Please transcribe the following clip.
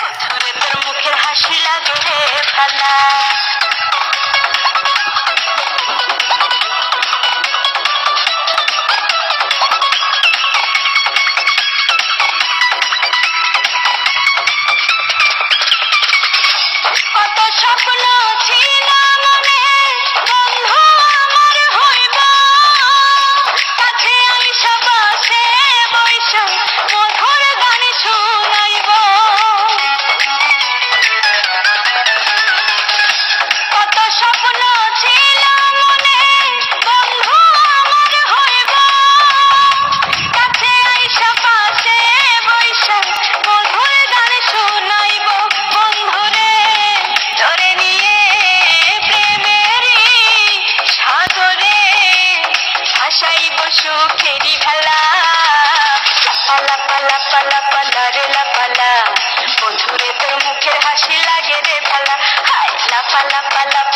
বন্ধুরে তোর মুখের হাসি লাগে রে ভালা। কত স্বপ্ন ছিল মনে, বন্ধু আমার হইব, কাছে আইসা পাশে বইসা মধুর গান শুনাইব। কত স্বপ্ন ছিল মনে, বন্ধু আমার হইব, কাছে আইসা পাশে বইসা মধুর গান শুনাইব। বন্ধুরে তোরে নিয়ে প্রেমেরই সাগরে ভাসাইব সুখেরই ভেলা। লাপা লাপা লাপা রে লাপালা, বন্ধুরে তোর মুখের হাসি লাগে রে ভালা। হায় লাপা লাপা লাপা